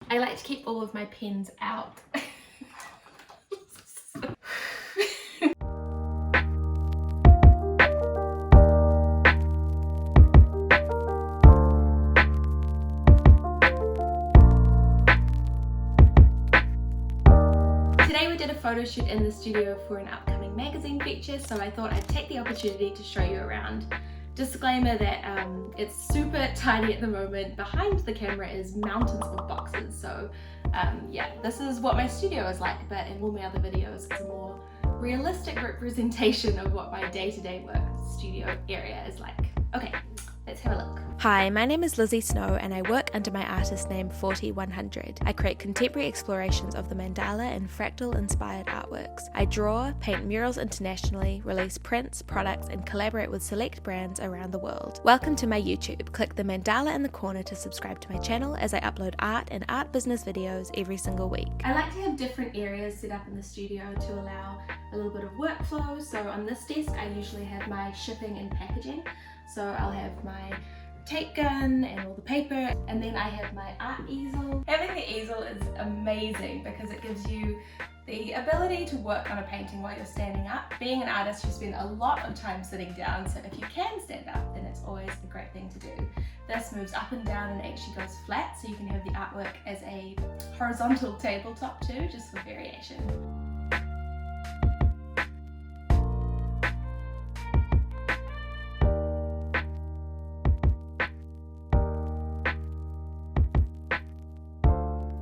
I like to keep all of my pens out. Today we did a photo shoot in the studio for an upcoming magazine feature, so I thought I'd take the opportunity to show you around. Disclaimer that it's super tidy at the moment. Behind the camera is mountains of boxes, so yeah, this is what my studio is like, but in all my other videos it's a more realistic representation of what my day-to-day work studio area is like. Okay, let's have a look. Hi, my name is Lizzie Snow and I work under my artist name 4100. I create contemporary explorations of the mandala and fractal inspired artworks. I draw, paint murals internationally, release prints, products and collaborate with select brands around the world. Welcome to my YouTube. Click the mandala in the corner to subscribe to my channel as I upload art and art business videos every single week. I like to have different areas set up in the studio to allow a little bit of workflow. So on this desk I usually have my shipping and packaging. So I'll have my tape gun and all the paper, and then I have my art easel. Having the easel is amazing because it gives you the ability to work on a painting while you're standing up. Being an artist, you spend a lot of time sitting down, so if you can stand up, then it's always a great thing to do. This moves up and down and actually goes flat, so you can have the artwork as a horizontal tabletop too, just for variation.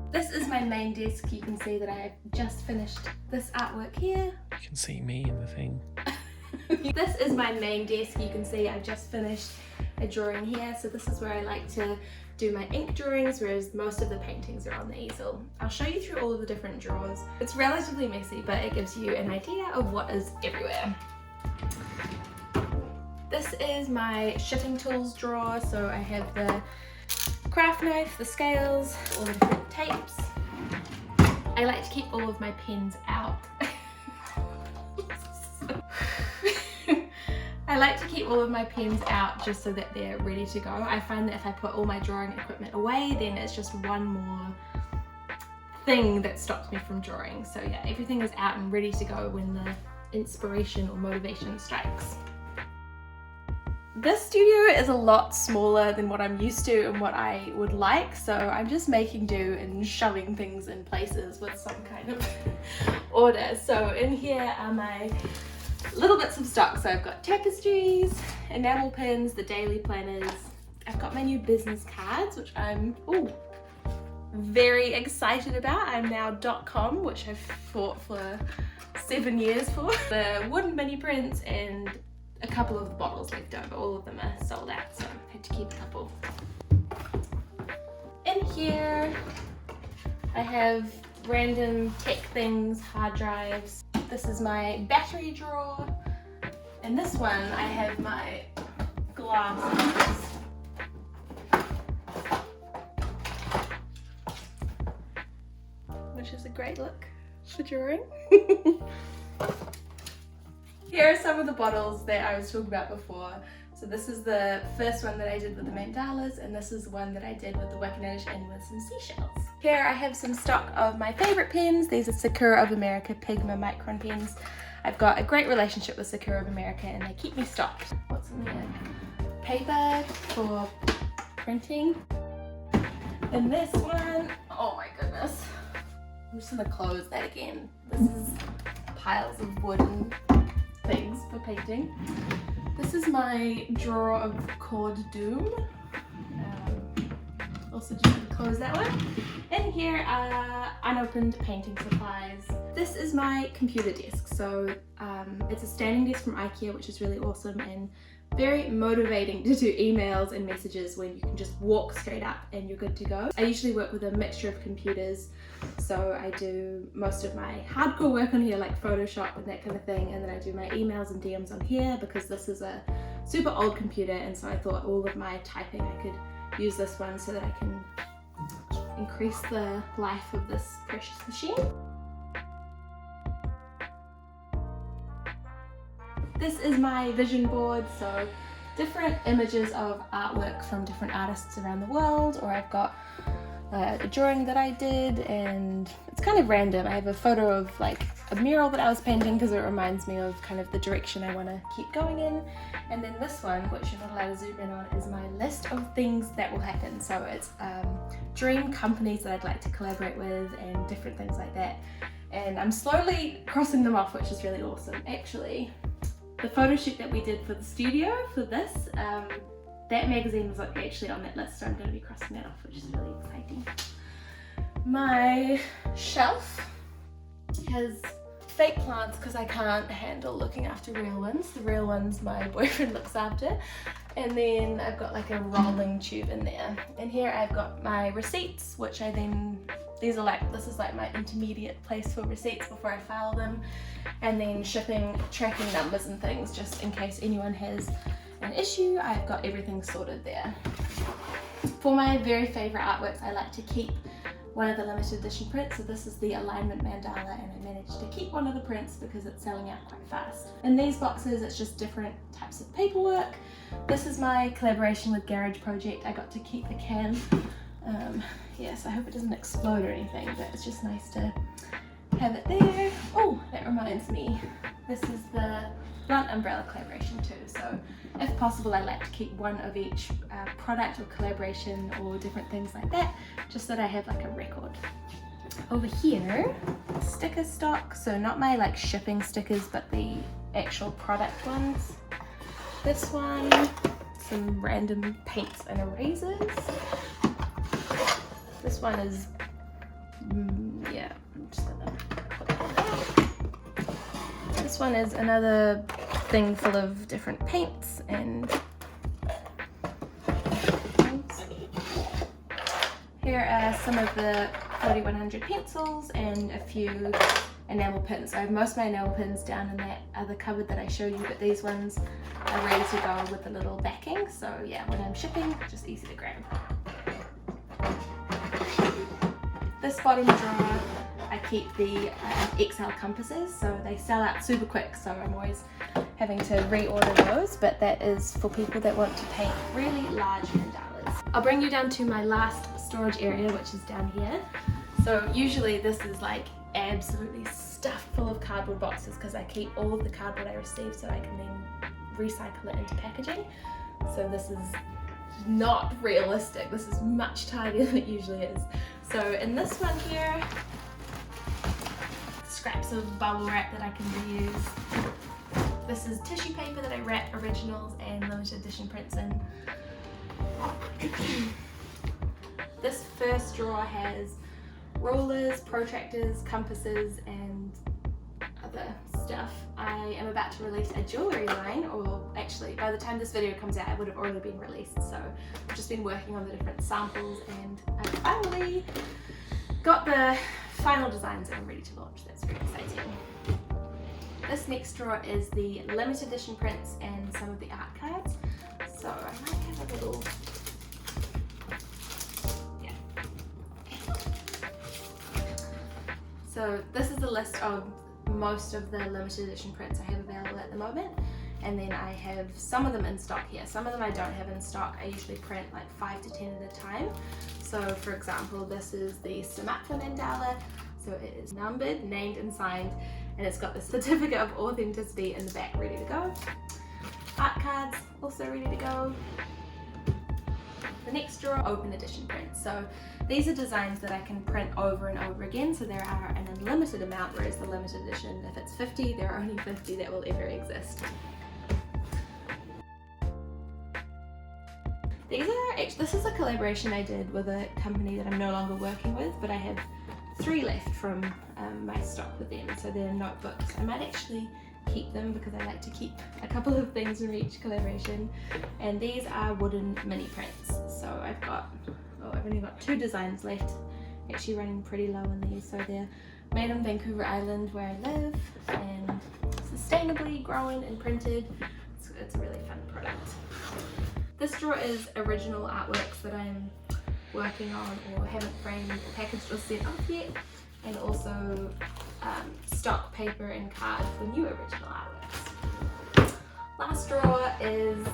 This is my main desk. You can see that I have just finished this artwork here. You can see me in the thing. This is my main desk. You can see I've just finished a drawing here. So this is where I like to do my ink drawings, whereas most of the paintings are on the easel. I'll show you through all of the different drawers. It's relatively messy, but it gives you an idea of what is everywhere. This is my shipping tools drawer. So I have the craft knife, the scales, all the different tapes. I like to keep all of my pens out. I like to keep all of my pens out just so that they're ready to go. I find that if I put all my drawing equipment away, then it's just one more thing that stops me from drawing. So yeah, everything is out and ready to go when the inspiration or motivation strikes. This studio is a lot smaller than what I'm used to and what I would like, so I'm just making do and shoving things in places with some kind of order. So in here are my little bits of stock. So I've got tapestries, enamel pins, the daily planners. I've got my new business cards, which I'm very excited about. I'm now .com, which I've fought for 7 years for. The wooden mini prints and a couple of the bottles left over. All of them are sold out, so I had to keep a couple. In here I have random tech things, hard drives. This is my battery drawer, and this one I have my glasses. Which is a great look for drawing. Here are some of the bottles that I was talking about before. So this is the first one that I did with the mandalas, and this is the one that I did with the wackinage and with some seashells. Here I have some stock of my favorite pens. These are Sakura of America Pigma Micron pens. I've got a great relationship with Sakura of America and they keep me stocked. What's in here? Paper for printing. And this one, oh my goodness. I'm just gonna close that again. This is piles of wooden things for painting. This is my drawer of Cord Doom. Also just close that one. And here are unopened painting supplies. This is my computer desk. So it's a standing desk from IKEA, which is really awesome and very motivating to do emails and messages when you can just walk straight up and you're good to go. I usually work with a mixture of computers, so I do most of my hardcore work on here like Photoshop and that kind of thing, and then I do my emails and DMs on here because this is a super old computer, and so I thought all of my typing I could use this one so that I can increase the life of this precious machine. This is my vision board, so different images of artwork from different artists around the world, or I've got a drawing that I did, and it's kind of random. I have a photo of like a mural that I was painting because it reminds me of kind of the direction I want to keep going in. And then this one, which you're not allowed to zoom in on, is my list of things that will happen. So it's dream companies that I'd like to collaborate with and different things like that. And I'm slowly crossing them off, which is really awesome. Actually, the photo shoot that we did for the studio for this, that magazine was actually on that list, so I'm going to be crossing that off, which is really exciting. My shelf has fake plants because I can't handle looking after real ones. The real ones my boyfriend looks after. And then I've got like a rolling tube in there. And here I've got my receipts, which I then, this is like my intermediate place for receipts before I file them. And then shipping, tracking numbers and things, just in case anyone has an issue, I've got everything sorted there. For my very favorite artworks, I like to keep one of the limited edition prints. So this is the alignment mandala, and I managed to keep one of the prints because it's selling out quite fast. In these boxes, it's just different types of paperwork. This is my collaboration with Garage Project. I got to keep the can. Yes, I hope it doesn't explode or anything, but it's just nice to have it there. Oh, that reminds me, this is the blunt umbrella collaboration too. So if possible, I like to keep one of each product or collaboration or different things like that, just so that I have like a record. Over here, sticker stock. So not my like shipping stickers, but the actual product ones. This one, some random paints and erasers. This one is, yeah, I'm just gonna put that in there. This one is another thing full of different paints and things. Here are some of the 4100 pencils and a few enamel pins. So I have most of my enamel pins down in that other cupboard that I showed you, but these ones are ready to go with a little backing. So yeah, when I'm shipping, just easy to grab. This bottom drawer, I keep the XL compasses, so they sell out super quick, so I'm always having to reorder those, but that is for people that want to paint really large mandalas. I'll bring you down to my last storage area, which is down here. So usually this is like absolutely stuffed full of cardboard boxes because I keep all of the cardboard I receive so I can then recycle it into packaging. So this is not realistic. This is much tidier than it usually is. So in this one here, scraps of bubble wrap that I can reuse. This is tissue paper that I wrap originals and limited edition prints in. This first drawer has rulers, protractors, compasses, and other stuff. I am about to release a jewellery line, or actually by the time this video comes out it would have already been released, so I've just been working on the different samples and I finally got the final designs and I'm ready to launch. That's very exciting. This next drawer is the limited edition prints and some of the art cards. So I might have a little, yeah. So this is a list of most of the limited edition prints I have available at the moment, and then I have some of them in stock here. Some of them I don't have in stock. I usually print like 5 to 10 at a time. So for example, this is the Sumatra mandala. So it is numbered, named and signed, and it's got the certificate of authenticity in the back ready to go. Art cards also ready to go. The next drawer, open edition prints. So these are designs that I can print over and over again, so there are an unlimited amount, whereas the limited edition, if it's 50, there are only 50 that will ever exist. This is a collaboration I did with a company that I'm no longer working with, but I have 3 left from my stock with them, so they're notebooks. I might actually keep them because I like to keep a couple of things from each collaboration, and these are wooden mini prints. So I've only got 2 designs left, actually running pretty low on these. So they're made on Vancouver Island where I live and sustainably grown and printed. It's a really fun product. This drawer is original artworks that I'm working on or haven't framed or packaged or sent off yet, and also stock paper and card for new original artworks. Last drawer is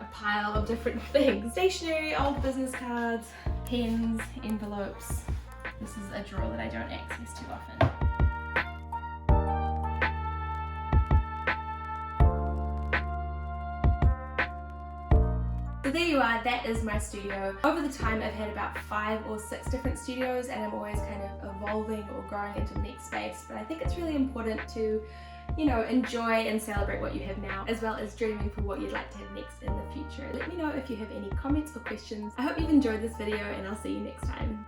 a pile of different things: stationery, old business cards, pens, envelopes. This is a drawer that I don't access too often. So there you are, that is my studio. Over the time I've had about 5 or 6 different studios, and I'm always kind of evolving or growing into the next space, but I think it's really important to, you know, enjoy and celebrate what you have now, as well as dreaming for what you'd like to have next in the future. Let me know if you have any comments or questions. I hope you've enjoyed this video, and I'll see you next time.